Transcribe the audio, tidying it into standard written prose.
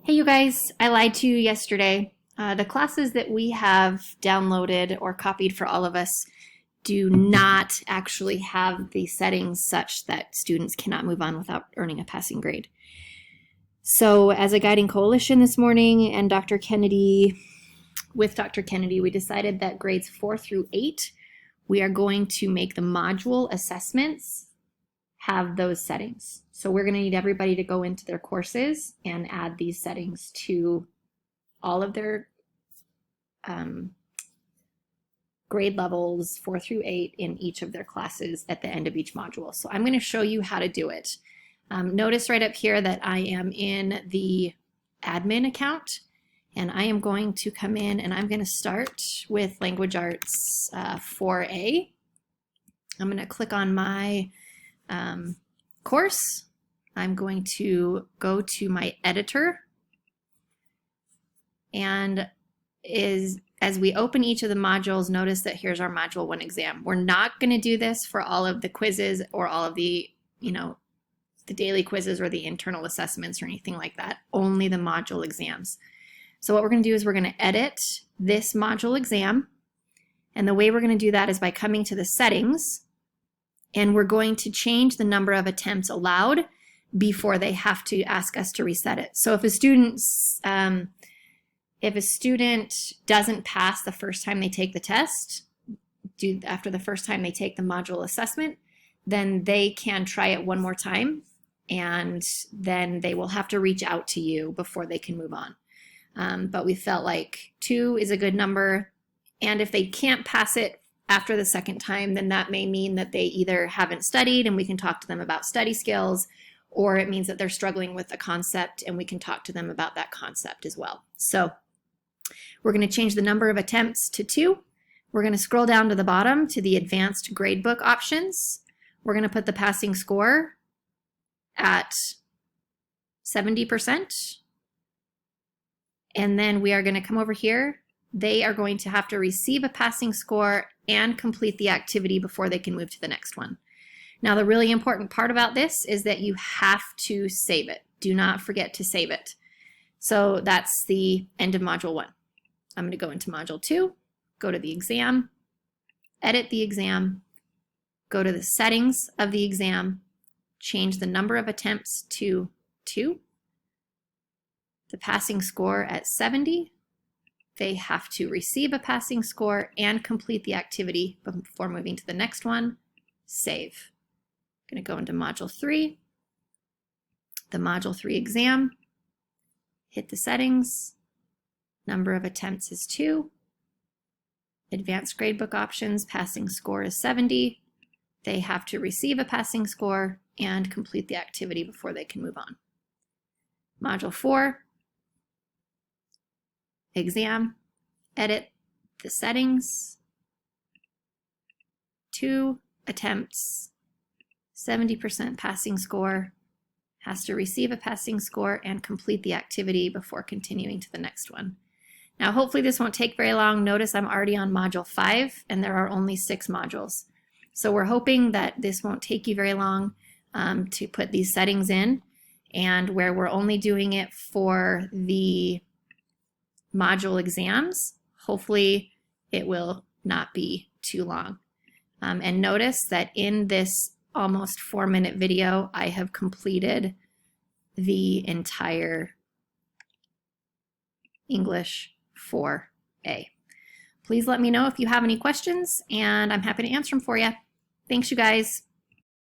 Hey, you guys, I lied to you yesterday. The classes that we have downloaded or copied for all of us do not actually have the settings such that students cannot move on without earning a passing grade. So, as a guiding coalition this morning and with Dr. Kennedy, we decided that grades 4 through 8, we are going to make the module assessments have those settings. So we're going to need everybody to go into their courses and add these settings to all of their grade levels 4 through 8 in each of their classes at the end of each module. So I'm going to show you how to do it. Notice right up here that I am in the admin account, and I am going to come in and I'm going to start with Language Arts 4A. I'm going to click on my course. I'm going to go to my editor, and as we open each of the modules, notice that here's our module 1 exam. We're not going to do this for all of the quizzes or all of the, the daily quizzes or the internal assessments or anything like that, only the module exams. So what we're going to do is we're going to edit this module exam, and the way we're going to do that is by coming to the settings, and we're going to change the number of attempts allowed before they have to ask us to reset it. So if a student doesn't pass the first time they take the test, after the first time they take the module assessment, then they can try it one more time, and then they will have to reach out to you before they can move on. But we felt like 2 is a good number, and if they can't pass it after the second time, then that may mean that they either haven't studied and we can talk to them about study skills, or it means that they're struggling with a concept and we can talk to them about that concept as well. So we're going to change the number of attempts to 2. We're going to scroll down to the bottom to the advanced gradebook options. We're going to put the passing score at 70%. And then we are going to come over here. They are going to have to receive a passing score and complete the activity before they can move to the next one. Now, the really important part about this is that you have to save it. Do not forget to save it. So that's the end of Module 1. I'm going to go into Module 2, go to the exam, edit the exam, go to the settings of the exam, change the number of attempts to 2, the passing score at 70. They have to receive a passing score and complete the activity before moving to the next one. Save. I'm going to go into Module 3, the Module 3 exam, hit the settings, number of attempts is 2, advanced gradebook options, passing score is 70. They have to receive a passing score and complete the activity before they can move on. Module 4, exam, edit the settings, 2 attempts, 70% passing score, has to receive a passing score and complete the activity before continuing to the next one. Now, hopefully this won't take very long. Notice I'm already on Module 5 and there are only 6 modules. So we're hoping that this won't take you very long to put these settings in, and where we're only doing it for the module exams, hopefully it will not be too long. And notice that in this almost 4-minute video, I have completed the entire English 4A. Please let me know if you have any questions, and I'm happy to answer them for you. Thanks, you guys.